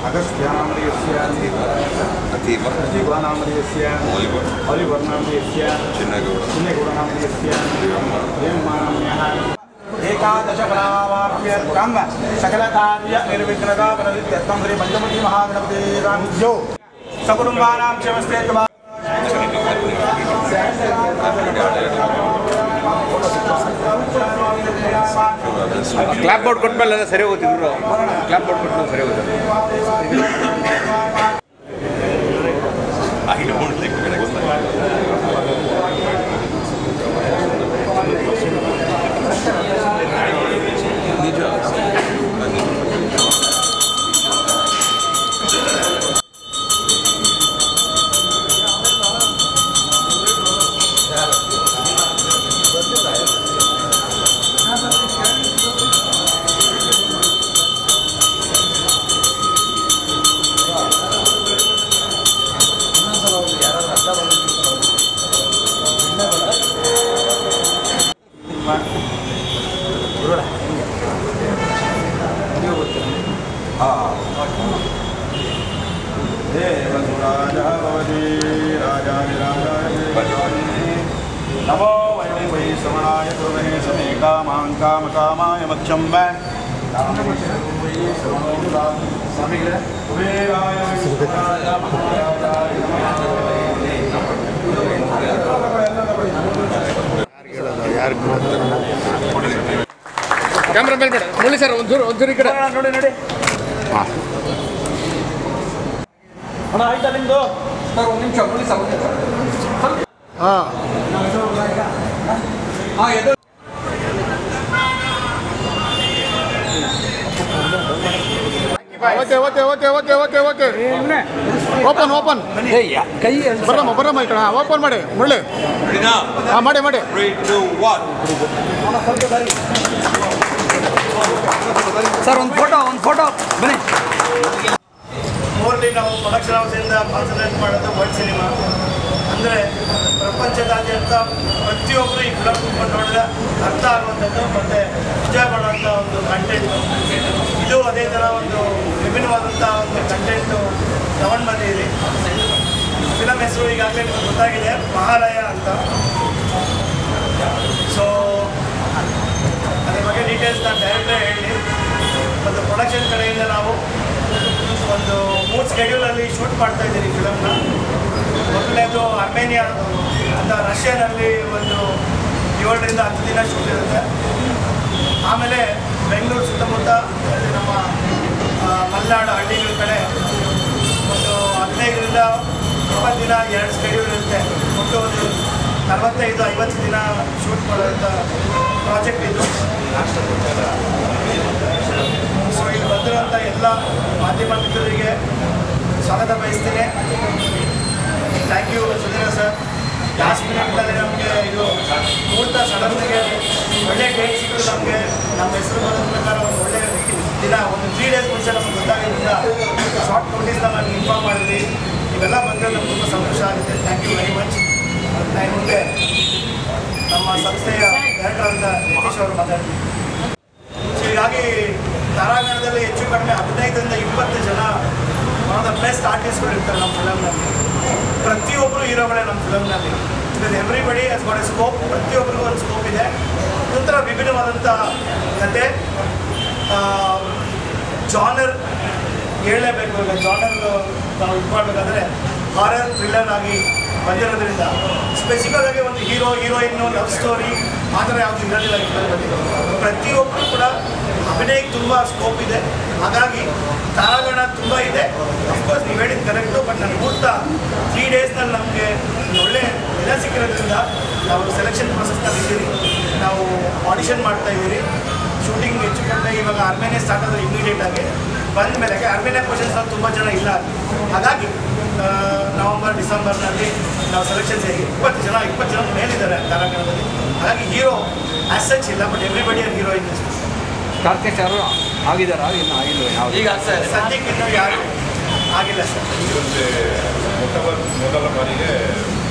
अगस्त्यानामधेयस्य अतीवनामधेयस्य ओलिवर्नामधेयस्य चिन्नेगौडनामधेयस्य प्रेममानाम्यः एकादशफलावाप्य ब्रह्म सकलकार्य निर्विघ्नता प्रसिद्ध्यर्थं श्री पंचमुखी महागणपते रामज्यो सकुटुम्बानां क्षमस्ते clap board ಕೊಟ್ಮೇಲೆ ಸರಿ ಹೋಗ್ತಿದ್ರು ಕ್ಲಾಪ್ ಬೋರ್ಡ್ ಕೊಟ್ಮೇಲೆ ಸರಿ ಹೋಗ್ತಾರೆ नमो वै श्रवणाय गुरुवे समे कामाय मध्यम ಕ್ಯಾಮ್ರಾ ಮೇಲೆ ಬೇಡ ಮುಳ್ಳಿ ಸರ್ ಒಂಚೂರು ಈ ಕಡೆ ನೋಡಿ ನೋಡಿ ಅಣ್ಣ ಆಯ್ತಾ ನಿಮ್ದು ಸರ್ ಒಂದು ನಿಮಿಷ ಮುಳ್ಳಿ ಸರ್ ಹಾಂ ಎದು ಓಕೆ ಓಪನ್ ಕೈ ಬರಮ್ಮ ಈ ಕಡೆ ಓಪನ್ ಮಾಡಿ ಮುಳ್ಳಿ ಹಾಂ ಮಾಡಿ 3, 2, 1 ಸರ್ ಒಂದು ಫೋಟೋ ಬನ್ನಿ ಮೋರ್ಲಿ ನಾವು ಪ್ರೊಡಕ್ಷನ್ ಹೌಸಿಂದ ಕಾನ್ಸಂಟ್ರೇಟ್ ಮಾಡೋದು ವರ್ಲ್ಡ್ ಸಿನಿಮಾ ಅಂದರೆ ಪ್ರಪಂಚದಾದ್ಯಂತ ಪ್ರತಿಯೊಬ್ಬರು ಈ ಫಿಲಮ್ ಕುತ್ಕೊಂಡು ನೋಡಿದ್ರೆ ಅರ್ಥ ಆಗುವಂಥದ್ದು ಮತ್ತು ಎಂಜಾಯ್ ಮಾಡುವಂಥ ಒಂದು ಕಂಟೆಂಟು ಇದು ಅದೇ ಥರ ಒಂದು ವಿಭಿನ್ನವಾದಂಥ ಒಂದು ಕಂಟೆಂಟು ತಗೊಂಡು ಬಂದಿದ್ದೀರಿ ಫಿಲಮ್ ಹೆಸರು ಈಗಾಗಲೇ ನಿಮಗೆ ಗೊತ್ತಾಗಿದೆ ಮಹಾಲಯ ಅಂತ ಸೊ ಅದ್ರ ಬಗ್ಗೆ ಡೀಟೇಲ್ಸ್ ನಾನು ಡೈರೆಕ್ಟ್ರೇ ಹೇಳಿ ಮತ್ತು ಪ್ರೊಡಕ್ಷನ್ ಕಡೆಯಿಂದ ನಾವು ಒಂದು 3 ಸ್ಕೆಡ್ಯೂಲಲ್ಲಿ ಶೂಟ್ ಮಾಡ್ತಾ ಇದ್ದೀರಿ ಫಿಲಮ್ನ ಮೊದಲನೇದು ಅರ್ಮೇನಿಯಾ ಅಂತ ರಷ್ಯಾನಲ್ಲಿ ಒಂದು 7ರಿಂದ 10 ದಿನ ಶೂಟ್ ಇರುತ್ತೆ ಆಮೇಲೆ ಬೆಂಗಳೂರು ಸುತ್ತಮುತ್ತ ನಮ್ಮ ಮಲೆನಾಡು ಹಳ್ಳಿಗಳ ಕಡೆ ಒಂದು 15ರಿಂದ 20 ದಿನ 2 ಸ್ಕೆಡ್ಯೂಲ್ ಇರುತ್ತೆ ಒಟ್ಟು ಒಂದು 45-50 ದಿನ ಶೂಟ್ ಮಾಡುವಂಥ ಪ್ರಾಜೆಕ್ಟ್ ಇದು ಸೊ ಇಲ್ಲಿ ಬಂದಿರೋಂಥ ಎಲ್ಲ ಮಾಧ್ಯಮ ಮಿತ್ರರಿಗೆ ಸ್ವಾಗತ ಬಯಸ್ತೀನಿ thank you Sudheer sir last ಮಿನಿಟ್ನಲ್ಲಿ ನಮಗೆ ಇದು ಮುಹೂರ್ತ ಸಡನ್ಗೆ ಒಳ್ಳೆ ಡೇಟ್ ಸಿಕ್ಕಿತು ನಮಗೆ ನಮ್ಮ ಹೆಸರು ಬರೋದ ಪ್ರಕಾರ ಒಂದು ಒಳ್ಳೆಯ ದಿನ ಒಂದು 3 ಡೇಸ್ ಮುಂಚೆ ನಮ್ಗೆ ಗೊತ್ತಾಗೋದ್ರಿಂದ ಶಾರ್ಟ್ ನೋಟಿಸ್ ನಮಗೆ ಇನ್ಫಾರ್ಮ್ ಮಾಡಿದ್ವಿ ಇವೆಲ್ಲ ಬಂದರೆ ನಮ್ಗೆ ತುಂಬ ಸಂತೋಷ ಆಗುತ್ತೆ ಥ್ಯಾಂಕ್ ಯು ವೆರಿ ಮಚ್ ನಾನು ಮುಂದೆ ನಮ್ಮ ಸಂಸ್ಥೆಯ ಡೈರೆಕ್ಟರ್ ಅಂತ ನಿತೀಶ್ ಅವರು ಮಾತಾಡ್ತೀವಿ ಸೊ ಹೀಗಾಗಿ ತಾರಾಗಣದಲ್ಲಿ ಹೆಚ್ಚು ಕಡಿಮೆ 15ರಿಂದ 20 ಜನ ಒನ್ ಆಫ್ ದ ಬೆಸ್ಟ್ ಆರ್ಟಿಸ್ಟ್ಗಳು ಇರ್ತಾರೆ ನಮ್ಮ ಫಿಲಮ್ನಲ್ಲಿ ಪ್ರತಿಯೊಬ್ಬರು ಹೀರೋಗಳೇ ನಮ್ಮ ಫಿಲಮ್ನಲ್ಲಿ because everybody has got a scope ಪ್ರತಿಯೊಬ್ಬರಿಗೂ ಒಂದು ಸ್ಕೋಪ್ ಇದೆ ಒಂಥರ ವಿಭಿನ್ನವಾದಂಥ ಕತೆ ಜಾನರ್ ಹೇಳಲೇಬೇಕು ಈಗ ಜಾನರ್ ನಾವು ಇದು ಮಾಡಬೇಕಾದ್ರೆ ಹಾರರ್ ಥ್ರಿಲ್ಲರ್ ಆಗಿ ಬಂದಿರೋದ್ರಿಂದ ಸ್ಪೆಸಿಫಿಕ್ ಆಗಿ ಒಂದು ಹೀರೋಯಿನ್ನು ಲವ್ ಸ್ಟೋರಿ ಆ ಥರ ಯಾವುದು ಇರೋದಿಲ್ಲ ಫಿಲಮ್ನಲ್ಲಿ ಪ್ರತಿಯೊಬ್ಬರು ಕೂಡ ಅಭಿನಯಕ್ಕೆ ತುಂಬ ಸ್ಕೋಪ್ ಇದೆ ಹಾಗಾಗಿ ತಾರಾಗಣ ತುಂಬ ಇದೆ ಅಫ್ಕೋರ್ಸ್ ನೀವು ಹೇಳಿದ್ದು ಕರೆಕ್ಟು ಬಟ್ ನನ್ನ ಮುಹೂರ್ತ 3 ಡೇಸ್ನಲ್ಲಿ ನಮಗೆ ಒಳ್ಳೆ ದಿನ ಸಿಕ್ಕಿರೋದ್ರಿಂದ ನಾವು ಸೆಲೆಕ್ಷನ್ ಪ್ರೊಸೆಸ್ನಲ್ಲಿ ಇದ್ದೀವಿ ನಾವು ಆಡಿಷನ್ ಮಾಡ್ತಾಯಿದ್ದೀರಿ ಶೂಟಿಂಗ್ ಹೆಚ್ಚು ಕಡಿಮೆ ಇವಾಗ ಅರ್ಮೇನಿಯಾ ಸ್ಟಾರ್ಟ್ ಆದರೆ ಇಮಿಡಿಯೇಟಾಗಿ ಬಂದ ಮೇಲೆ ಅರ್ಮೇನಿಯಾ ಕ್ವಶನ್ಸ್ನಲ್ಲಿ ತುಂಬ ಜನ ಇಲ್ಲ ಹಾಗಾಗಿ ನವಂಬರ್ ಡಿಸೆಂಬರ್ನಲ್ಲಿ ನಾವು ಸೆಲೆಕ್ಷನ್ಸ್ ಹೇಗೆ 20 ಜನ ಮೇಲಿದ್ದಾರೆ ತಾರಾಗಣದಲ್ಲಿ ಹಾಗಾಗಿ ಹೀರೋ ಆಸ್ ಸಚ್ ಇಲ್ಲ ಬಟ್ ಎವ್ರಿಬಡಿ ಆರ್ ಹೀರೋ ಇನ್ ಕಾರ್ತಿಕ್ ಯಾರು ಆಗಿದಾರಾ ಇನ್ನೂ ಆಗಿಲ್ಲ ಯಾವ ಈಗ ಸದ್ಯಕ್ಕೆ ಇನ್ನೂ ಯಾರು ಆಗಿಲ್ಲ ಸರ್ ಮೊದಲ ಬಾರಿಗೆ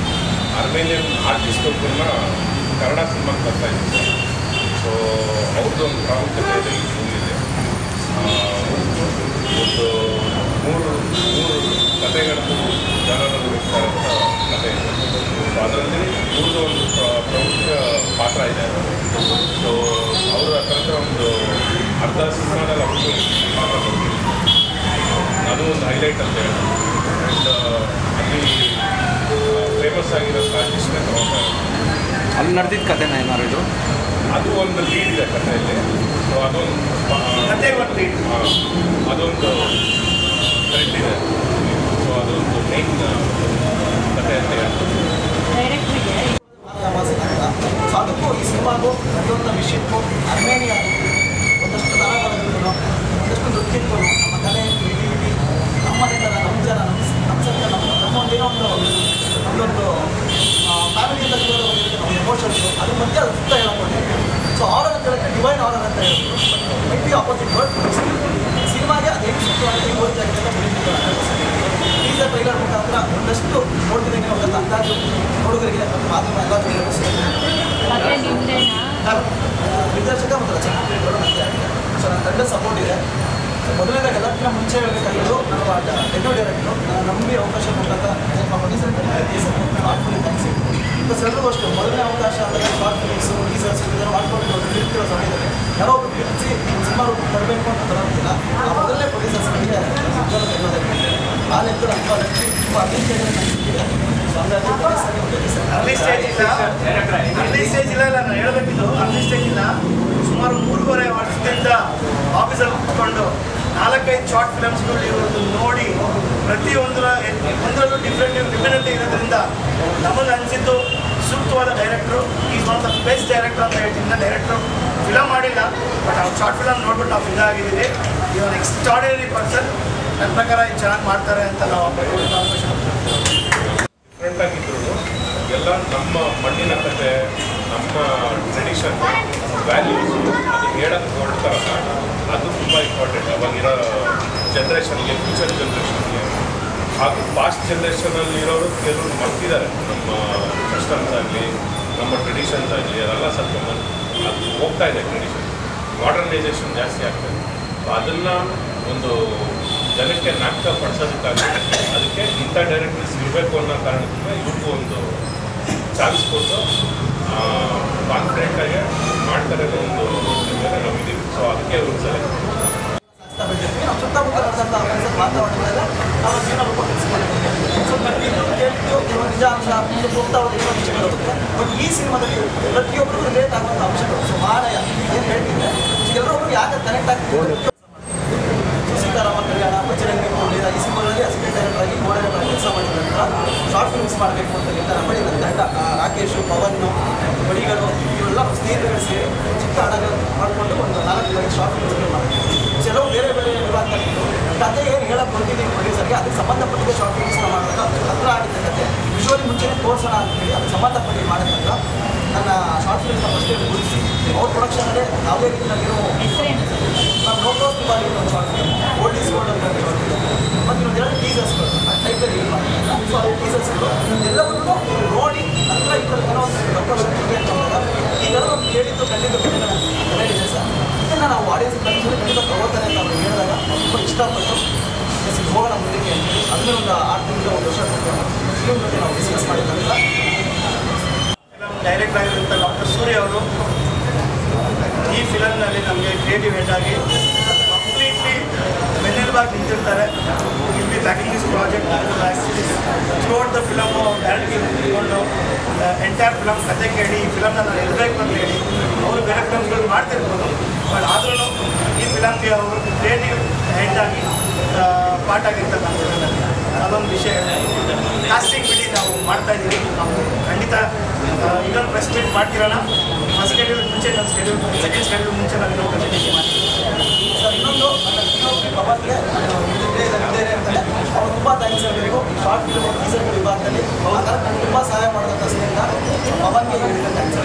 ಅರ್ಮೇನಿಯನ್ ಆರ್ಟಿಸ್ಟ್ ಒಬ್ಬರನ್ನ ಕನ್ನಡ ಸಿನಿಮಾಗೆ ಬರ್ತಾ ಇದ್ದೀವಿ ಸೊ ಅವ್ರದ್ದು ಒಂದು ಪ್ರಾಮುಖ್ಯತೆ ಇದೆ ಈ ಫಿಲ್ಮಿದೆ ಒಂದು ಅದರಲ್ಲಿ ಇವ್ರದ್ದು ಒಂದು ಪ್ರಮುಖ ಪಾತ್ರ ಇದೆ. ಸೊ ಅವರು ಹತ್ರ ಒಂದು ಅರ್ಧ ಸಿನಿಮಾದಲ್ಲಿ ಅವ್ರಿಗೂ ಪಾತ್ರ ಕೊಡ್ತೀವಿ, ಅದು ಒಂದು ಹೈಲೈಟ್ ಅಂತ ಹೇಳಿ. ಆ್ಯಂಡ್ ಅಲ್ಲಿ ಫೇಮಸ್ ಆಗಿರೋ ಆರ್ಟಿಸ್ಟ್ನೇ ತಗೊಂತಾರೆ. ಅಲ್ಲಿ ನಡೆದಿದ್ದ ಕಥೆನ ಏನಾರು ಇದು? ಅದು ಒಂದು ಲೀಡ್ ಇದೆ ಕಥೆಯಲ್ಲಿ. ಸೊ ಅದೊಂದು ಅದೊಂದು ಥ್ರೆಡ್ ಇದೆ. ಸೊ ಅದೊಂದು ಮೇನ್ ಕಥೆ ಅಂತ ಹೇಳ್ತಾರೆ. ಸೊ ಅದಕ್ಕೂ ಈ ಸಿನಿಮಾಗೂ ಪ್ರತಿಯೊಂದು ವಿಷಯಕ್ಕೂ ಅರ್ಮೇನಿಯಾಗೂ ಒಂದಷ್ಟು ದನಗಳಿಗೂ ಒಂದಷ್ಟು ನೃತ್ಯಕ್ಕೂ ನಮ್ಮ ಕಲೆ ಕ್ರಿಯೇಟಿವಿಟಿ ನಮ್ಮ ಜನ ನಮ್ಮ ಸಂಸ್ಕೃತಿ ನಮ್ಮೊಂದೇನೋ ನಮ್ಮದೊಂದು ಫ್ಯಾಮಿಲಿಯಿಂದ ನಮ್ಮ ಎಮೋಷನ್ಸು ಅದ್ರ ಮಧ್ಯೆ ಅದು ಸುತ್ತ ಹೇಳ್ಕೊಂಡಿದ್ದೀವಿ. ಸೊ ಆರರ್ ಅಂತ ಹೇಳಿದ್ರೆ ಡಿವೈನ್ ಆರರ್ ಅಂತ ಹೇಳಿದ್ರು. ಬಟ್ ಬಿ ಆಪೋಸಿಟ್ ವರ್ಡ್ ಸಿನಿಮಾಗೆ ಅದು ಹೆಂಗೆ ಸುತ್ತು ಅಂತ ಓದ್ತಾ ಟೀಸರ್ ಟ್ರೈಲರ್ ಮುಖಾಂತರ ಒಂದಷ್ಟು ನೋಡ್ತಿದ್ದಂಗೆ ಒಂದಷ್ಟು ಅಂದಾಜು ಹುಡುಗರಿಗೆ ಮಾಧ್ಯಮ ಎಲ್ಲ ನಿರ್ದೇಶಕ ಮತ್ತು ರಚನೆ ಸೊ ನನ್ನ ತಂಡ ಸಪೋರ್ಟ್ ಇದೆ. ಮೊದಲನೇದಾಗ ಎಲ್ಲಕ್ಕಿಂತ ಮುಂಚೆ ಹೇಳಬೇಕಾಗಿದ್ದು ನಮ್ಮ ಡೆಬ್ಯೂ ಡೈರೆಕ್ಟ್ರು ನಮಗೆ ಅವಕಾಶ ಕೊಟ್ಟಂತ ಆರ್ಟ್ಫುಲಿ ಥ್ಯಾಂಕ್ಸ್. ಪ್ಲಸ್ ಎಲ್ಲರಿಗೂ ಅಷ್ಟು ಮೊದಲನೇ ಅವಕಾಶ ಅಂದರೆ ಶಾರ್ಟ್ ಫಿಲಿಮ್ಸು ಟೀಸರ್ಸ್ ಇದನ್ನು ಮಾಡ್ಕೊಂಡು ನಿಲ್ತಿರೋ ಸಮಯದಲ್ಲಿ ಯಾರೋ ಒಬ್ಬರು ಬಿಡಿಸಿ ಸಿನಿಮಾ ರೂಪ ತರಬೇಕು ಅಂತ ಬರೋದಿಲ್ಲ. ಆ ಮೊದಲನೇ ಪ್ರೊಡ್ಯೂಸರ್ಸ್ಗಳಿಗೆ ಆ ಲೆಕ್ಕದ ತುಂಬ ಅರ್ಲಿ ಸ್ಟೇಜ್ ಇಲ್ಲ ನಾನು ಹೇಳಬೇಕಿದ್ದು. ಅರ್ಲಿ ಸ್ಟೇಜ್ ಇಲ್ಲ, ಸುಮಾರು 3.5 ವರ್ಷದಿಂದ ಆಫೀಸಲ್ಲಿ ಕೂತ್ಕೊಂಡು 4-5 ಶಾರ್ಟ್ ಫಿಲಮ್ಸ್ಗಳು ಇರೋದು ನೋಡಿ ಒಂದರಲ್ಲೂ ವಿಭಿನ್ನತೆ ಇರೋದ್ರಿಂದ ನಮಗೆ ಅನಿಸಿದ್ದು ಸೂಕ್ತವಾದ director. Is one of the best director ಅಂತ ಹೇಳ್ತೀನಿ. ಡೈರೆಕ್ಟ್ರು ಫಿಲಮ್ ಮಾಡಿಲ್ಲ, ಬಟ್ ಅವ್ರು ಶಾರ್ಟ್ ಫಿಲಮ್ ನೋಡ್ಬಿಟ್ಟು ನಾವು ಇದಾಗಿದ್ದೀವಿ. ಈ ಒಂದು ಎಕ್ಸ್ಟ್ರಾಡಿನರಿ ಪರ್ಸನ್. ನನ್ನ ಪ್ರಕಾರ ಇದು ಚೆನ್ನಾಗಿ ಮಾಡ್ತಾರೆ ಅಂತ ನಾವು ಡಿಫ್ರೆಂಟ್ ಆಗಿದ್ರು ಎಲ್ಲ ನಮ್ಮ ಮಣ್ಣಿನ ಕಥೆ, ನಮ್ಮ ಟ್ರೆಡಿಷನ್, ವ್ಯಾಲ್ಯೂಸ್ ಅದು ಹೇಳೋಕ್ಕೆ ಹೊರಡ್ತಾರಲ್ಲ, ಅದು ತುಂಬ ಇಂಪಾರ್ಟೆಂಟ್ ಅವಾಗಿರೋ ಜನ್ರೇಷನ್ಗೆ, ಫ್ಯೂಚರ್ ಜನ್ರೇಷನ್ಗೆ. ಹಾಗೂ ಪಾಸ್ಟ್ ಜನ್ರೇಷನಲ್ಲಿರೋರು ಕೆಲವರು ಮರ್ತಿದ್ದಾರೆ ನಮ್ಮ ಕಸ್ಟಮ್ಸ್ ಆಗಲಿ, ನಮ್ಮ ಟ್ರೆಡಿಷನ್ಸ್ ಆಗಲಿ, ಅದೆಲ್ಲ ಸ್ವಲ್ಪ ಅದು ಹೋಗ್ತಾ ಇದೆ. ಟ್ರೆಡಿಷನ್ ಮಾಡರ್ನೈಸೇಷನ್ ಜಾಸ್ತಿ ಆಗ್ತಾಯಿದೆ. ಸೊ ಅದನ್ನು ಒಂದು ಜನಕ್ಕೆ ನಾಟಕ ಪಡಿಸೋದಕ್ಕಾಗಿ ಅದಕ್ಕೆ ಇಂಥ ಡೈರೆಕ್ಟರ್ಸ್ ಇರಬೇಕು ಅನ್ನೋ ಕಾರಣದಿಂದ ಇವ್ರಿಗೂ ಒಂದು ಚಾನ್ಸ್ ಕೊಟ್ಟು ಕಾನ್ಫಿಡೆಂಟಾಗಿ ಮಾಡ್ತಾರೆ ಅನ್ನೋ ಒಂದು ಮೇಲೆ ನಾವಿದ್ದೀವಿ. ಸೊ ಅದಕ್ಕೆ ಅವ್ರಿಗೆ ಸೆಲೆಕ್ಟ್ ನಾವು ಸುತ್ತಮುತ್ತ ವಾತಾವರಣದಲ್ಲಿ ನಮ್ಮ ಜೀವನ ರೂಪಗೊಳಿಸಿಕೊಂಡಿದ್ದೀವಿ. ಸೊ ಪ್ರತಿಯೊಂದು ಕೇಳಿದ್ದು ಕೆಲವು ನಿಜ ಅಂಶ ಹೋಗ್ತಾ ಹೋದ ಇನ್ನೊಂದು ವಿಷಯ ಬರುತ್ತೆ. ಬಟ್ ಈ ಸಿನಿಮಾದಲ್ಲಿ ಪ್ರತಿಯೊಬ್ಬರಿಗೂ ರಿಲೇಟ್ ಆಗುವಂಥ ಅಂಶಗಳು. ಸೊ ಮಾರಾಯ ಏನು ಹೇಳ್ತಿದ್ದೆ, ಎಲ್ಲರೊಬ್ಬರು ಯಾಕೆ ಕನೆಕ್ಟ್ ಆಗ್ತಿದೆ. ಸೀತಾರಾಮ ಕಲ್ಯಾಣ, ಬಜರಂಗಿ ಕೋಳಿ ಈ ಸಿನಿಮಾಗಳಲ್ಲಿ ಅಸಿಸ್ಟೆಂಟ್ ಡೈರೆಕ್ಟರ್ ಆಗಿ ಗೋಡೆಗಳ ಕೆಲಸ ಮಾಡಿದ ನಂತರ ಶಾರ್ಟ್ ಫಿಲ್ಮ್ಸ್ ಮಾಡಬೇಕು ಅಂತ ನಿರ್ಧಾರ ಮಾಡಿ ನನ್ನ ತಂಡ ರಾಕೇಶು, ಪವನ್ನು, ಬಡಿಗಳು ಇವೆಲ್ಲ ಸ್ನೇಹಿತರು ಸೇರಿ ಚಿಕ್ಕ ಹಡಗ ಮಾಡಿಕೊಂಡು ಒಂದು 4-5 ಶಾರ್ಟ್ ಫಿಲ್ಮ್ಸ್ಗಳು ಮಾಡ್ತೀವಿ. ಕೆಲವು ಬೇರೆ ಬೇರೆ ವಿಭಾಗದಲ್ಲಿದ್ದು ಕಥೆ ಏನು ಹೇಳಕ್ಕೆ ಬಂದಿದ್ದೀವಿ ಪ್ರೊಡ್ಯೂಸರ್ಗೆ ಅದಕ್ಕೆ ಸಂಬಂಧಪಟ್ಟಿದ್ದ ಶಾರ್ಟ್ ಫಿಲ್ಮ್ಸ್ನ ಮಾಡಿದಾಗ ಹತ್ರ ಆಗಿದ್ದ ಕಥೆ ವಿಜುವಲಿ ಮುಂಚೆನೇ ತೋರಿಸೋಣ ಅಂತೇಳಿ ಅದಕ್ಕೆ ಸಂಬಂಧಪಟ್ಟಿ ಮಾಡಿದಾಗ ನನ್ನ ಶಾರ್ಟ್ ಫಿಲ್ಮ್ಸ್ನ ಫಸ್ಟೇ ಗುರುತಿಸಿ ಅವ್ರ ಪ್ರೊಡಕ್ಷನಲ್ಲಿ ಯಾವುದೇ ರೀತಿಯಾಗಿರೋ ನಾನು ನೋಟೋಸ್ ಬಾಲಿ ಒಂದು short film, old is gold ಅಂತ ಶಾರ್ಟ್ ಫಿಲ್ಮ್, ಮತ್ತು ಇನ್ನೊಂದೆರಡು ಟೀಸರ್ಸ್ಗಳು ಆ ಟೈಪಲ್ಲಿ ಯೂಸ್ ಮಾಡಿದ್ದಾರೆ. ಸೊ ಅದು ಟೀಸರ್ಸ್ಗಳು ಎಲ್ಲವನ್ನೂ ನೋಡಿ ಹತ್ರ ಇದ್ರಲ್ಲಿ ಏನೋ ಒಂದು ಪ್ರೊಡಕ್ಷನ್ ಅಂತ ಅಂದಾಗ ಈಗೆಲ್ಲ ಒಂದು ಕೇಳಿದ್ದು ಖಂಡಿತ ಇದೆ ಸರ್. ಇದನ್ನು ನಾವು ಆಡಿಯನ್ಸ್ ಕಲಿಸಲು ಖಂಡಿತ ತಗೋತಾರೆ ಅಂತ ಅವ್ರು ಹೇಳಿದಾಗ ತುಂಬ ಇಷ್ಟಪಟ್ಟು ಹೋಗೋಣ ಮುಂದಕ್ಕೆ ಅಂತೇಳಿ ಅದನ್ನ ಒಂದು 6 ತಿಂಗಳು 1 ವರ್ಷ ಕೊಟ್ಟು ಫಿಲ್ಮ್ ಜೊತೆ ನಾವು ಡಿಸ್ಕಸ್ ಮಾಡಿದ್ದಾಗ ಡೈರೆಕ್ಟ್ ಆಗಿರುವಂಥ ಡಾಕ್ಟರ್ ಸೂರ್ಯ ಅವರು ಈ ಫಿಲಮ್ನಲ್ಲಿ ನಮಗೆ ಕ್ರಿಯೇಟಿವ್ ಹೆಡ್ ಆಗಿ ಕಂಪ್ಲೀಟ್ಲಿ ಬೆನ್ನೆಲುಬಾಗಿ ನಿಂತಿರ್ತಾರೆ. Will be backing this project actually throughout the film ಡೈರೆಕ್ಟ್ಗೆ ನಿಂತ್ಕೊಂಡು ಎಂಟೈರ್ ಫಿಲಮ್ ಕತೆ ಕೇಳಿ ಈ ಫಿಲಮ್ನ ನಾನು ಇರಬೇಕು ಅಂತ ಹೇಳಿ ಅವರು ಬೇರೆ ಫಿಲಮ್ಸ್ಗಳು ಮಾಡ್ತಿರ್ಬೋದು. ಬಟ್ ಆದ್ರೂ ಈ ಫಿಲಮ್ಗೆ ಅವರು ಕ್ರಿಯೇಟಿವ್ ಹೆಡ್ ಆಗಿ ಪಾರ್ಟ್ ಆಗಿರ್ತಕ್ಕಂಥದ್ದು ಅದೊಂದು ವಿಷಯ. ಕಾಸ್ಟಿಂಗ್ ಬಿಡಿ ನಾವು ಮಾಡ್ತಾಯಿದ್ದೀವಿ. ನಾವು ಖಂಡಿತ ಇನ್ನೊಂದು ಪ್ರೆಸ್ ಮೀಟ್ ಮಾಡ್ತಿರೋಣ. ಫಸ್ಟ್ ಶೆಡ್ಯೂಲ್ ಮುಂಚೆ ನಮ್ಮ ಶೆಡ್ಯೂಲ್ ಸೆಕೆಂಡ್ ಶೆಡ್ಯೂಲ್ ಮುಂಚೆ ನಾವು ಇನ್ನೊಂದು ಪ್ರೆಸೆಂಟೇಷನ್ ಮಾಡ್ತೀವಿ. ಸರ್ ಇನ್ನೊಂದು ನನ್ನ ಪವನ್ಗೆ ಅಂತಲೇ ಅವ್ರು ತುಂಬ ಥ್ಯಾಂಕ್ಸ್ ಹೇಳಬೇಕು. ಶಾರ್ಟ್ ಫಿಲ್ಮ್ ಟೀಸರ್ ವಿಭಾಗದಲ್ಲಿ ಆ ಥರ ತುಂಬ ಸಹಾಯ ಮಾಡೋದಂಥ ಸ್ನೇಹಿತ ಪವನ್ಗೆ ಹೇಳಿದ ಥ್ಯಾಂಕ್ಸ್.